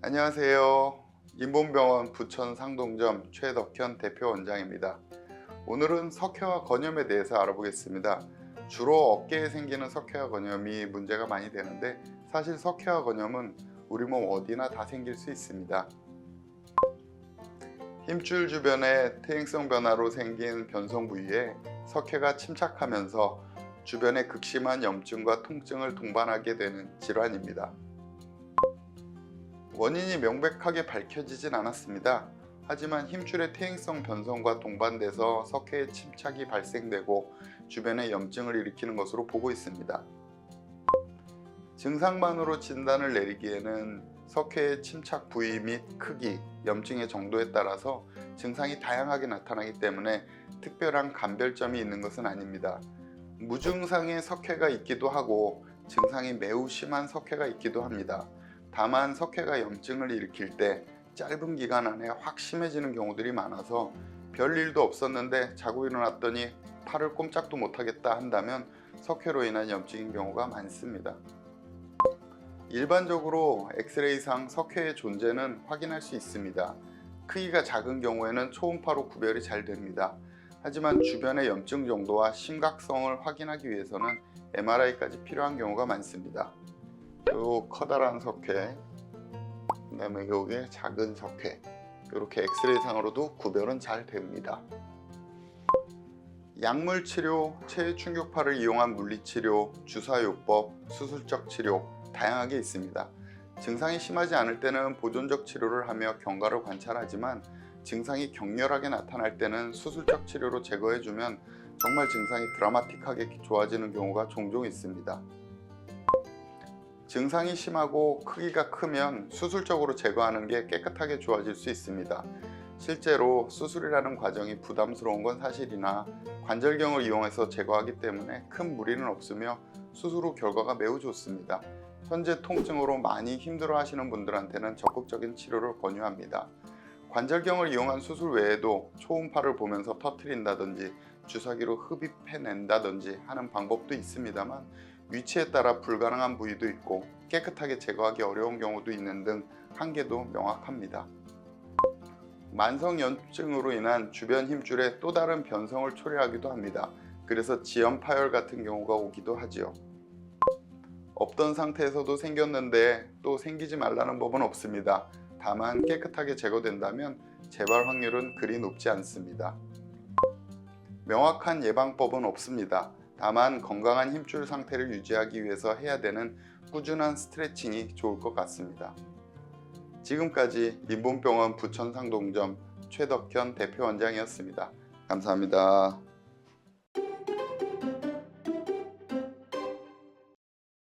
안녕하세요. 인본병원 부천 상동점 최덕현 대표 원장입니다. 오늘은 석회화 건염에 대해서 알아보겠습니다. 주로 어깨에 생기는 석회화 건염이 문제가 많이 되는데 사실 석회화 건염은 우리 몸 어디나 다 생길 수 있습니다. 힘줄 주변에 퇴행성 변화로 생긴 변성 부위에 석회가 침착하면서 주변에 극심한 염증과 통증을 동반하게 되는 질환입니다. 원인이 명백하게 밝혀지진 않았습니다. 하지만 힘줄의 퇴행성 변성과 동반돼서 석회의 침착이 발생되고 주변에 염증을 일으키는 것으로 보고 있습니다. 증상만으로 진단을 내리기에는 석회의 침착 부위 및 크기, 염증의 정도에 따라서 증상이 다양하게 나타나기 때문에 특별한 감별점이 있는 것은 아닙니다. 무증상의 석회가 있기도 하고 증상이 매우 심한 석회가 있기도 합니다. 다만 석회가 염증을 일으킬 때 짧은 기간 안에 확 심해지는 경우들이 많아서 별일도 없었는데 자고 일어났더니 팔을 꼼짝도 못하겠다 한다면 석회로 인한 염증인 경우가 많습니다. 일반적으로 엑스레이상 석회의 존재는 확인할 수 있습니다. 크기가 작은 경우에는 초음파로 구별이 잘 됩니다. 하지만 주변의 염증 정도와 심각성을 확인하기 위해서는 MRI까지 필요한 경우가 많습니다. 요 커다란 석회, 그 다음에 요게 작은 석회, 이렇게 엑스레이상으로도 구별은 잘 됩니다. 약물 치료, 체외 충격파를 이용한 물리치료, 주사요법, 수술적 치료 다양하게 있습니다. 증상이 심하지 않을 때는 보존적 치료를 하며 경과를 관찰하지만 증상이 격렬하게 나타날 때는 수술적 치료로 제거해주면 정말 증상이 드라마틱하게 좋아지는 경우가 종종 있습니다. 증상이 심하고 크기가 크면 수술적으로 제거하는 게 깨끗하게 좋아질 수 있습니다. 실제로 수술이라는 과정이 부담스러운 건 사실이나 관절경을 이용해서 제거하기 때문에 큰 무리는 없으며 수술 후 결과가 매우 좋습니다. 현재 통증으로 많이 힘들어 하시는 분들한테는 적극적인 치료를 권유합니다. 관절경을 이용한 수술 외에도 초음파를 보면서 터뜨린다든지 주사기로 흡입해낸다든지 하는 방법도 있습니다만 위치에 따라 불가능한 부위도 있고 깨끗하게 제거하기 어려운 경우도 있는 등 한계도 명확합니다. 만성염증으로 인한 주변 힘줄에 또 다른 변성을 초래하기도 합니다. 그래서 지연 파열 같은 경우가 오기도 하지요. 없던 상태에서도 생겼는데 또 생기지 말라는 법은 없습니다. 다만 깨끗하게 제거된다면 재발 확률은 그리 높지 않습니다. 명확한 예방법은 없습니다. 다만 건강한 힘줄 상태를 유지하기 위해서 해야 되는 꾸준한 스트레칭이 좋을 것 같습니다. 지금까지 인본병원 부천 상동점 최덕현 대표 원장이었습니다. 감사합니다.